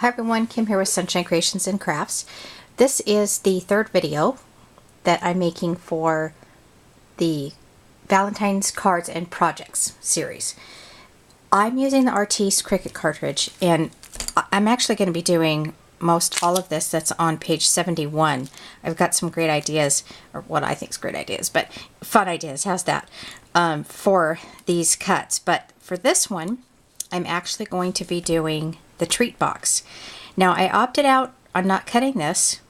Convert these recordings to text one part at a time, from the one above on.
Hi everyone, Kim here with Sunshine Creations and Crafts. This is the third video that I'm making for the Valentine's Cards and Projects series. I'm using the Artiste Cricut cartridge, and I'm actually going to be doing most all of this that's on page 71. I've got some great ideas, or what I think is great ideas, but fun ideas, how's that, for these cuts. But for this one, I'm actually going to be doing the treat box. Now I opted out on not cutting this,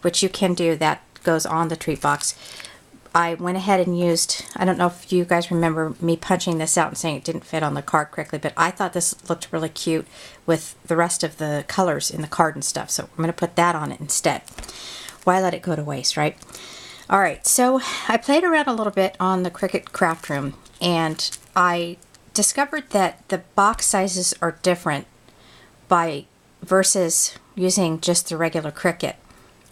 which you can do, that goes on the treat box. I went ahead and used, I don't know if you guys remember me punching this out and saying it didn't fit on the card correctly, but I thought this looked really cute with the rest of the colors in the card and stuff, so I'm going to put that on it instead. Why let it go to waste, right? Alright, so I played around a little bit on the Cricut Craft Room, and I discovered that the box sizes are different versus using just the regular Cricut.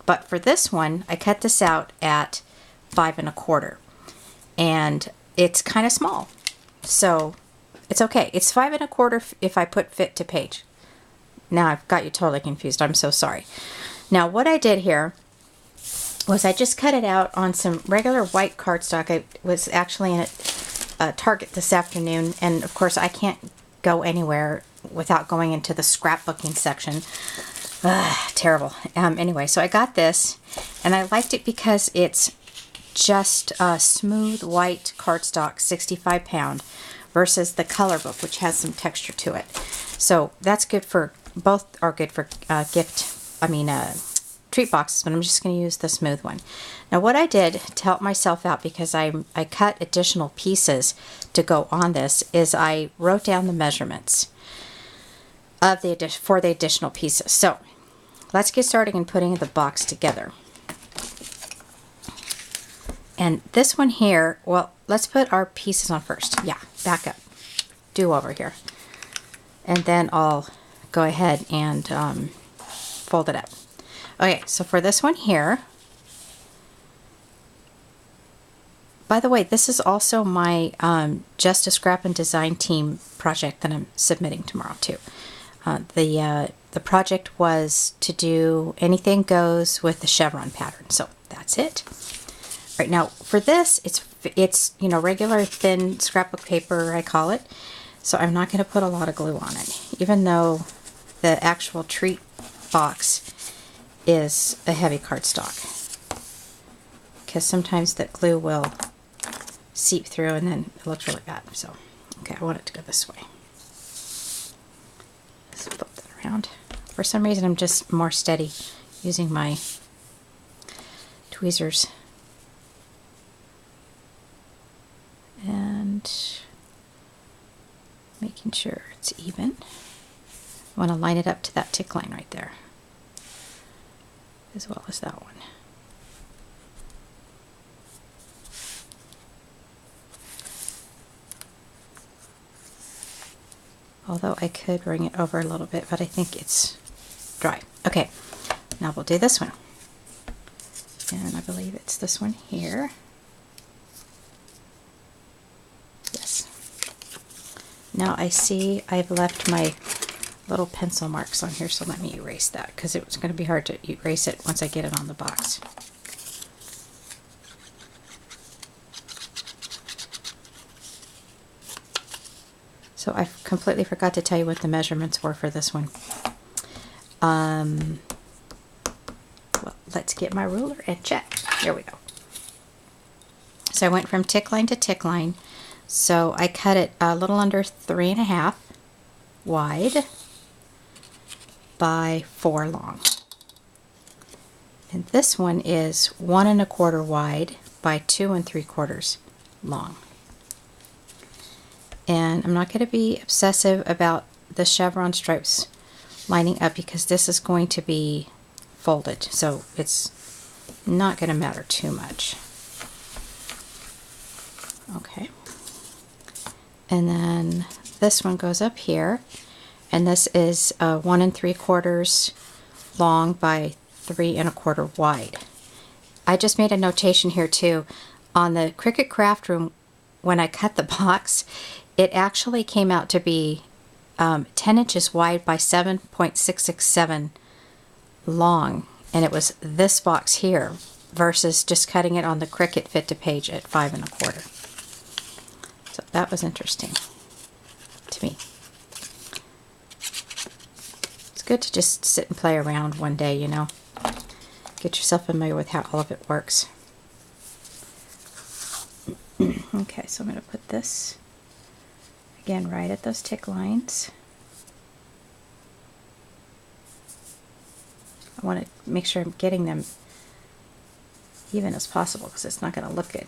But for this one, I cut this out at 5 1/4, and it's kind of small, so it's okay. It's 5 1/4 if I put fit to page. Now I've got you totally confused. I'm so sorry. Now what I did here was I just cut it out on some regular white cardstock. I was actually in a Target this afternoon, and of course I can't go anywhere without going into the scrapbooking section. Terrible. Anyway, so I got this, and I liked it because it's just smooth white cardstock, 65 pound, versus the color book, which has some texture to it. So that's good for, both are good for treat boxes, but I'm just going to use the smooth one. Now what I did to help myself out, because I cut additional pieces to go on this, is I wrote down the measurements of for the additional pieces. So let's get started in putting the box together. And this one here, well, let's put our pieces on first. Yeah, back up. Do over here. And then I'll go ahead and fold it up. Okay, so for this one here, by the way, this is also my Just a Scrap and Design Team project that I'm submitting tomorrow too. The project was to do Anything Goes with the chevron pattern, so that's it. Right now for this, it's you know, regular thin scrapbook paper, I call it. So I'm not going to put a lot of glue on it, even though the actual treat box is a heavy cardstock, because sometimes that glue will seep through and then it looks really bad. So okay, I want it to go this way. Let's flip that around. For some reason I'm just more steady using my tweezers. And making sure it's even. I want to line it up to that tick line right there, as well as that one. Although I could bring it over a little bit, but I think it's dry. Okay, now we'll do this one. And I believe it's this one here. Yes. Now I see I've left my little pencil marks on here, so let me erase that, because it was going to be hard to erase it once I get it on the box. So I completely forgot to tell you what the measurements were for this one. Well, let's get my ruler and check. There we go. So I went from tick line to tick line. So I cut it a little under 3 1/2 wide by 4 long. And this one is 1 1/4 wide by 2 3/4 long. And I'm not going to be obsessive about the chevron stripes lining up, because this is going to be folded, so it's not going to matter too much. Okay. And then this one goes up here, and this is 1 3/4 long by 3 1/4 wide. I just made a notation here too. On the Cricut Craft Room, when I cut the box, it actually came out to be 10 inches wide by 7.667 long, and it was this box here versus just cutting it on the Cricut Fit to Page at 5 1/4. So that was interesting to me. It's good to just sit and play around one day, you know. Get yourself familiar with how all of it works. Okay, so I'm going to put this again right at those tick lines. I want to make sure I'm getting them even as possible because it's not going to look good.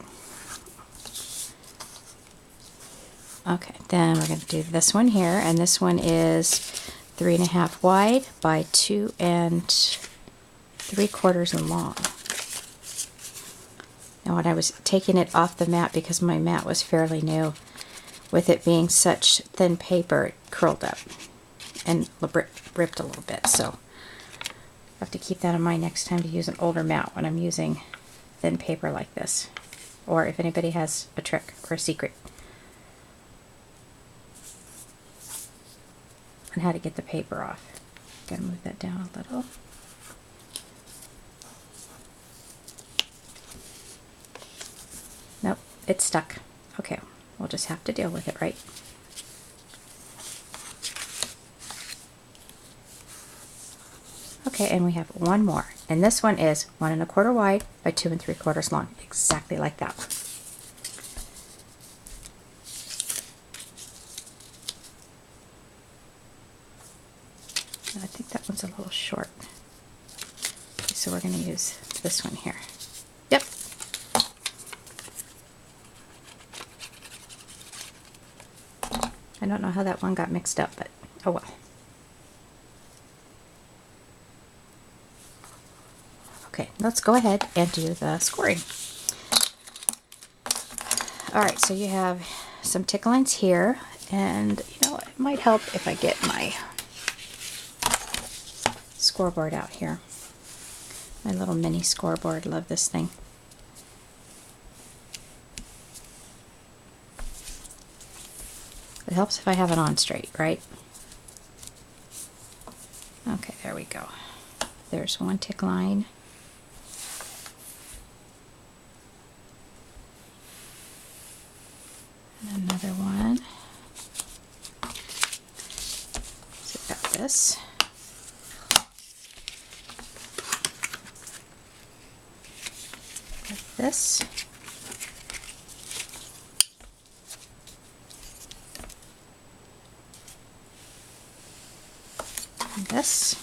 Okay, then we're going to do this one here, and this one is 3.5 wide by 2 3/4 long. Now when I was taking it off the mat, because my mat was fairly new, with it being such thin paper, it curled up and ripped a little bit, so I have to keep that in mind next time to use an older mat when I'm using thin paper like this, or if anybody has a trick or a secret on how to get the paper off. Gotta move that down a little. Nope, it's stuck. Okay, we'll just have to deal with it, right? Okay, and we have one more, and this one is 1 1/4 wide by 2 3/4 long, exactly like that one. I think that one's a little short, okay, so we're going to use this one here. Yep. I don't know how that one got mixed up, but oh well. Okay, let's go ahead and do the scoring. Alright, so you have some tick lines here, and you know, it might help if I get my scoreboard out here. My little mini scoreboard, love this thing. It helps if I have it on straight, right? Okay, there we go. There's one tick line. And another one. So we've got this. Got this. And this.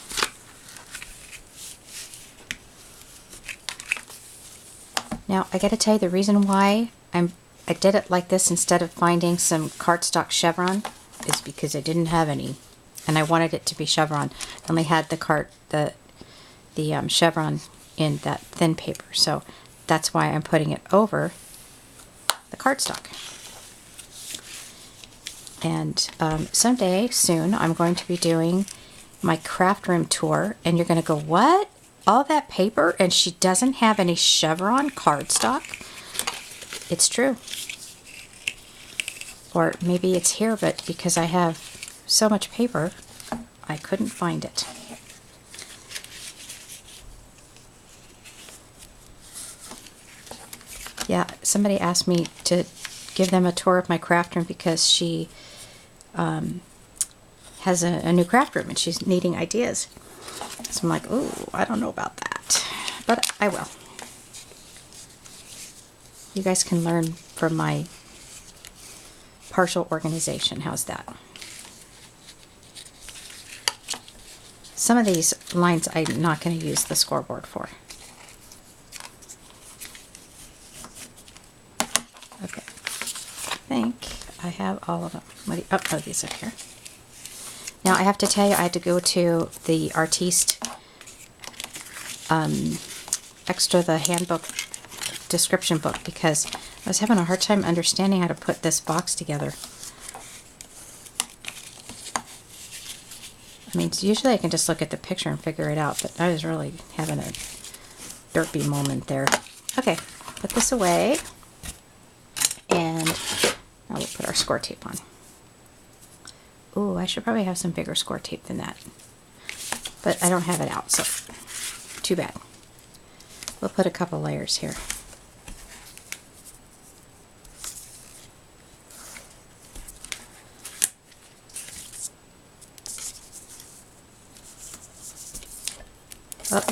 Now I gotta tell you, the reason why I did it like this instead of finding some cardstock chevron is because I didn't have any, and I wanted it to be chevron. I only had the chevron in that thin paper, so that's why I'm putting it over the cardstock. And someday soon I'm going to be doing my craft room tour, and you're going to go, what? All that paper and she doesn't have any chevron cardstock? It's true. Or maybe it's here, but because I have so much paper, I couldn't find it. Yeah, somebody asked me to give them a tour of my craft room because she has a new craft room and she's needing ideas. So I'm like, ooh, I don't know about that, but I will. You guys can learn from my partial organization. How's that? Some of these lines I'm not going to use the scoreboard for. Okay, I think I have all of them. Oh, these up here. Now I have to tell you, I had to go to the Artiste extra, the handbook description book, because I was having a hard time understanding how to put this box together. I mean, usually I can just look at the picture and figure it out, but I was really having a derpy moment there. Okay, put this away, and now we'll put our score tape on. Ooh, I should probably have some bigger score tape than that. But I don't have it out, so too bad. We'll put a couple layers here. Oh,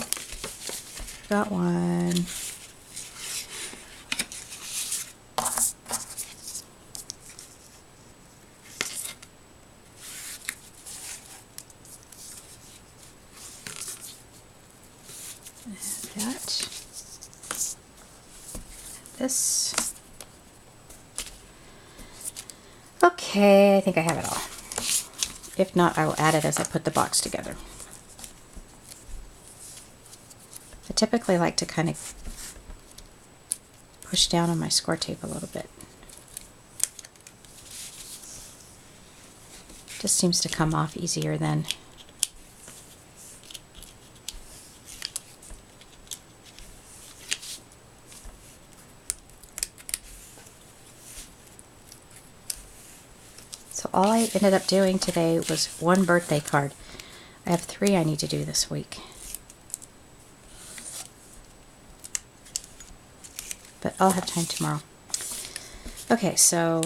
got one. That. This. Okay, I think I have it all. If not, I will add it as I put the box together. I typically like to kind of push down on my score tape a little bit. Just seems to come off easier then. So all I ended up doing today was one birthday card. I have 3 I need to do this week. But I'll have time tomorrow. Okay, so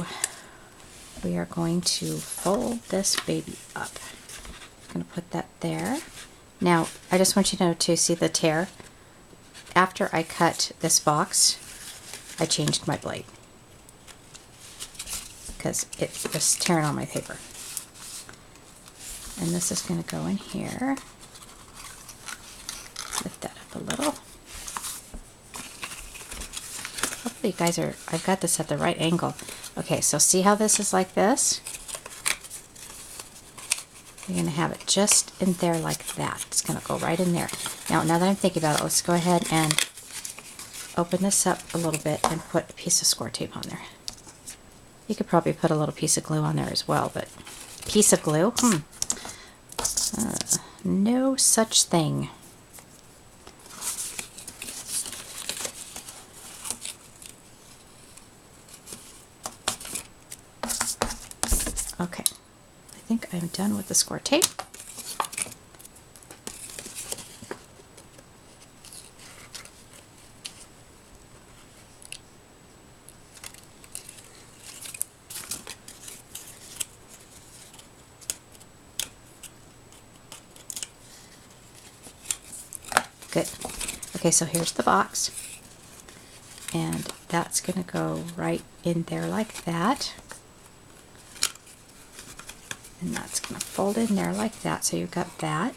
we are going to fold this baby up. I'm going to put that there. Now, I just want you to know to see the tear. After I cut this box, I changed my blade, because it was tearing on my paper. And this is going to go in here. Lift that up a little. Hopefully you guys are, I've got this at the right angle. Okay, so see how this is like this? You're going to have it just in there like that. It's going to go right in there. Now that I'm thinking about it, let's go ahead and open this up a little bit and put a piece of score tape on there. You could probably put a little piece of glue on there as well, but piece of glue? No such thing. Okay, I think I'm done with the score tape. Good. Okay, so here's the box. And that's going to go right in there like that. And that's going to fold in there like that, so you've got that.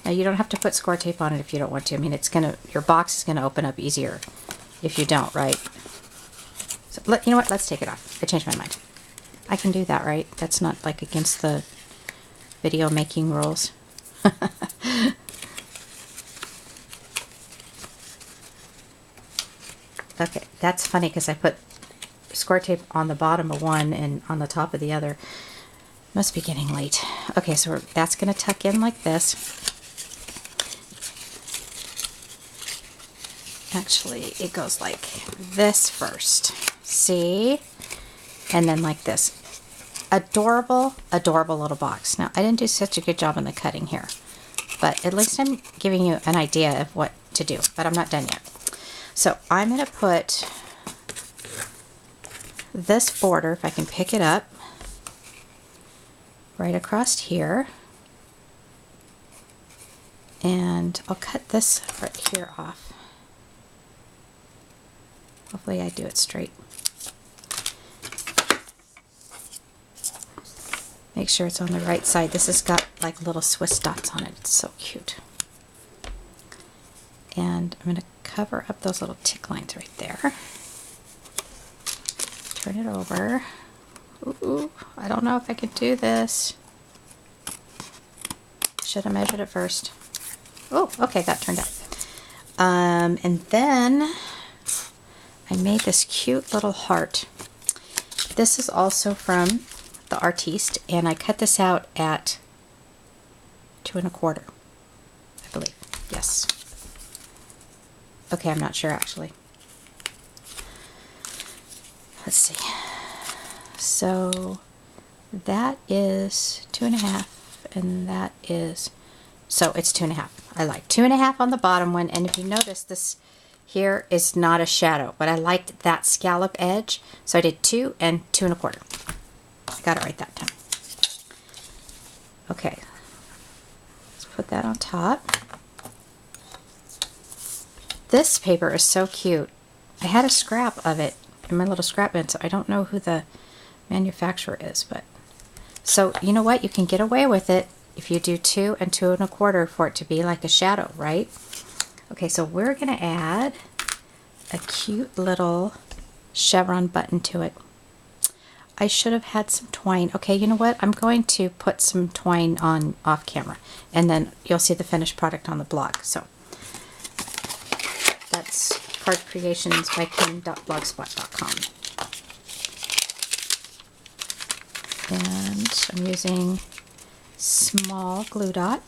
Now you don't have to put score tape on it if you don't want to. I mean, it's going to, your box is going to open up easier if you don't, right? So you know what? Let's take it off. I changed my mind. I can do that, right? That's not like against the video making rules. Okay, that's funny because I put score tape on the bottom of one and on the top of the other. Must be getting late. Okay, so that's going to tuck in like this. Actually, it goes like this first. See? And then like this. Adorable, adorable little box. Now, I didn't do such a good job on the cutting here, but at least I'm giving you an idea of what to do, but I'm not done yet. So I'm going to put this border, if I can pick it up, right across here. And I'll cut this right here off. Hopefully I do it straight. Make sure it's on the right side. This has got like little Swiss dots on it. It's so cute. And I'm going to cover up those little tick lines right there. Turn it over. Ooh, I don't know if I can do this. Should have measured it first. Oh, okay, that turned out. And then I made this cute little heart. This is also from the Artiste, and I cut this out at 2 1/4, I believe. Yes. Okay, I'm not sure actually. Let's see. So That is 2.5, and that is, so it's 2.5. I like 2.5 on the bottom one, and if you notice, this here is not a shadow, but I liked that scallop edge, so I did 2 and 2.25. I got it right that time. Okay, let's put that on top. This paper is so cute. I had a scrap of it in my little scrap bin, so I don't know who the manufacturer is, but so you know what? You can get away with it if you do 2 and 2.25 for it to be like a shadow, right? Okay, so we're gonna add a cute little chevron button to it. I should have had some twine. Okay, you know what? I'm going to put some twine on off camera, and then you'll see the finished product on the blog. So that's Card Creations by Kim.blogspot.com. And I'm using small glue dot.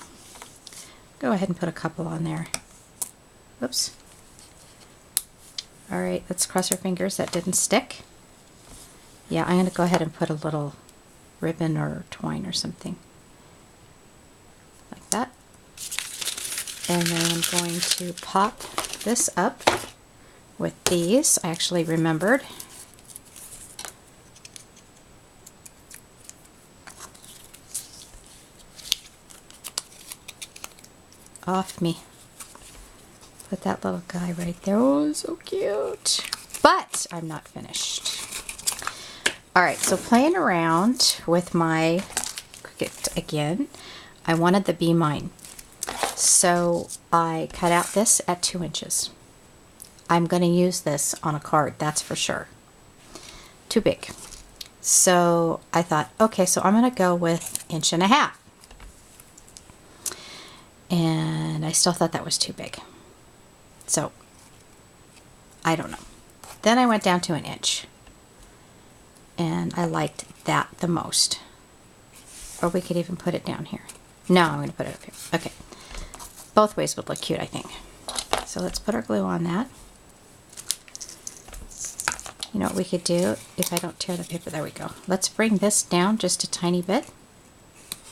Go ahead and put a couple on there. Oops. Alright, let's cross our fingers that didn't stick. Yeah, I'm going to go ahead and put a little ribbon or twine or something. Like that. And then I'm going to pop this up with these. I actually remembered. Off me. Put that little guy right there. Oh, so cute. But I'm not finished. Alright, so playing around with my Cricut again, I wanted the Be Mine. So I cut out this at 2 inches. I'm going to use this on a card, that's for sure. Too big. So I thought, okay, so I'm going to go with 1.5 inches. And I still thought that was too big. So, I don't know. Then I went down to 1 inch. And I liked that the most. Or we could even put it down here. No, I'm going to put it up here. Okay. Both ways would look cute, I think. So let's put our glue on that. You know what we could do if I don't tear the paper? There we go. Let's bring this down just a tiny bit.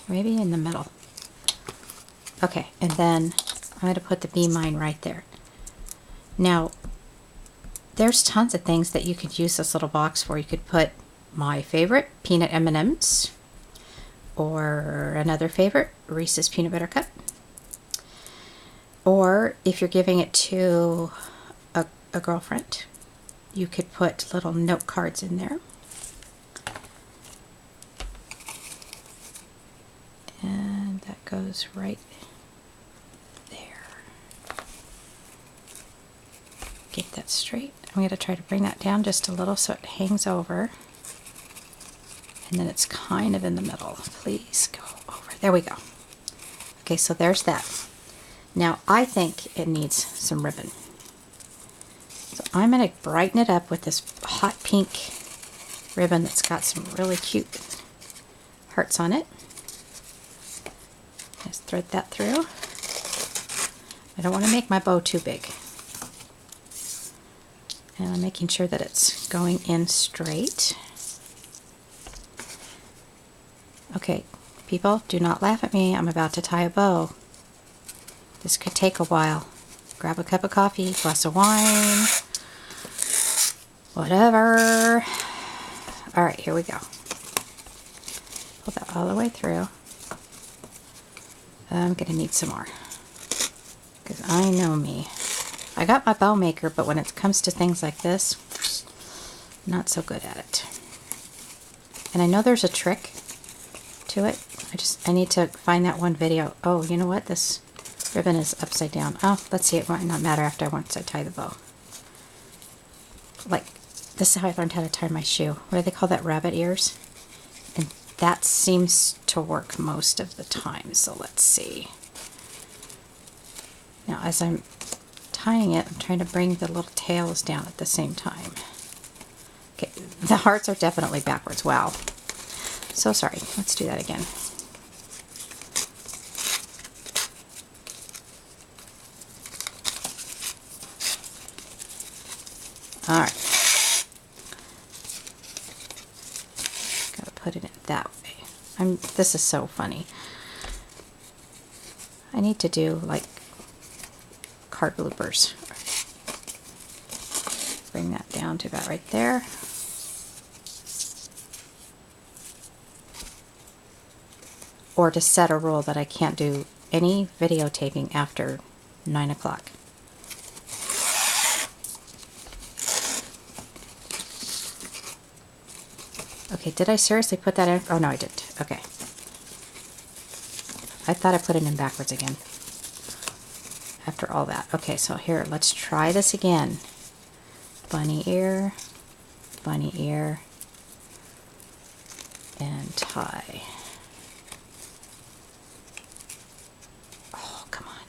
Maybe in the middle. Okay, and then I'm going to put the Be Mine right there. Now, there's tons of things that you could use this little box for. You could put my favorite, peanut M&Ms, or another favorite, Reese's Peanut Butter Cup. Or if you're giving it to a girlfriend, you could put little note cards in there. And that goes right there. Get that straight. I'm going to try to bring that down just a little so it hangs over. And then it's kind of in the middle. Please go over. There we go. Okay, so there's that. Now I think it needs some ribbon. So I'm going to brighten it up with this hot pink ribbon that's got some really cute hearts on it. Just thread that through. I don't want to make my bow too big. And I'm making sure that it's going in straight. Okay, people, do not laugh at me. I'm about to tie a bow. This could take a while. Grab a cup of coffee, glass of wine, whatever. All right, here we go. Pull that all the way through. I'm gonna need some more, because I know me. I got my bow maker, but when it comes to things like this, not so good at it. And I know there's a trick to it. I need to find that one video. Oh, you know what? This ribbon is upside down. Oh, let's see. It might not matter once I tie the bow. Like, this is how I learned how to tie my shoe. What do they call that? Rabbit ears? And that seems to work most of the time. So let's see. Now, as I'm tying it, I'm trying to bring the little tails down at the same time. Okay, the hearts are definitely backwards. Wow. So sorry. Let's do that again. Alright. Gotta put it in that way. This is so funny. I need to do like card bloopers. Bring that down to about right there. Or to set a rule that I can't do any videotaping after 9 o'clock. Okay, did I seriously put that in? Oh, no, I didn't. Okay. I thought I put it in backwards again. After all that. Okay, so here, let's try this again. Bunny ear, and tie. Oh, come on.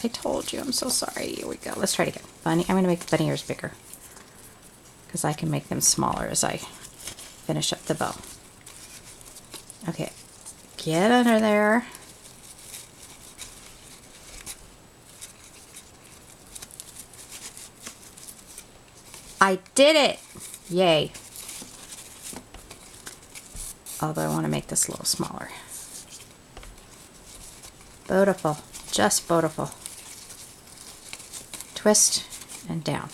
I told you, I'm so sorry. Here we go. Let's try it again. Bunny, I'm going to make the bunny ears bigger, because I can make them smaller as I finish up the bow. Okay, get under there. I did it! Yay. Although I want to make this a little smaller. Beautiful. Just beautiful. Twist and down.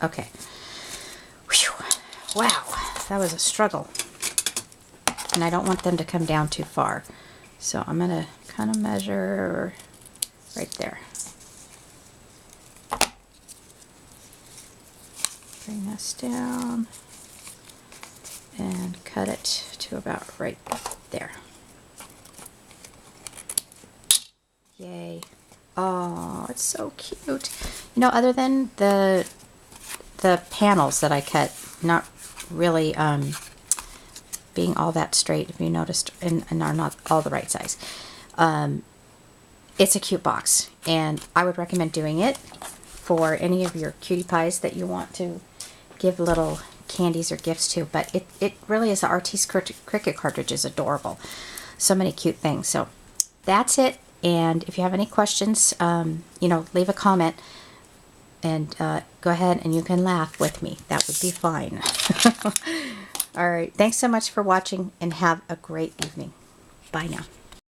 Okay. Whew. Wow, that was a struggle. And I don't want them to come down too far. So I'm going to kind of measure right there. Bring this down and cut it to about right there. Yay. Oh, it's so cute. You know, other than the panels that I cut, not really being all that straight, if you noticed, and are not all the right size. It's a cute box, and I would recommend doing it for any of your cutie pies that you want to give little candies or gifts to. But it really is. The Artiste Cricut cartridge is adorable. So many cute things. So that's it. And if you have any questions, you know, leave a comment. And go ahead and you can laugh with me. That would be fine. All right. Thanks so much for watching, and have a great evening. Bye now.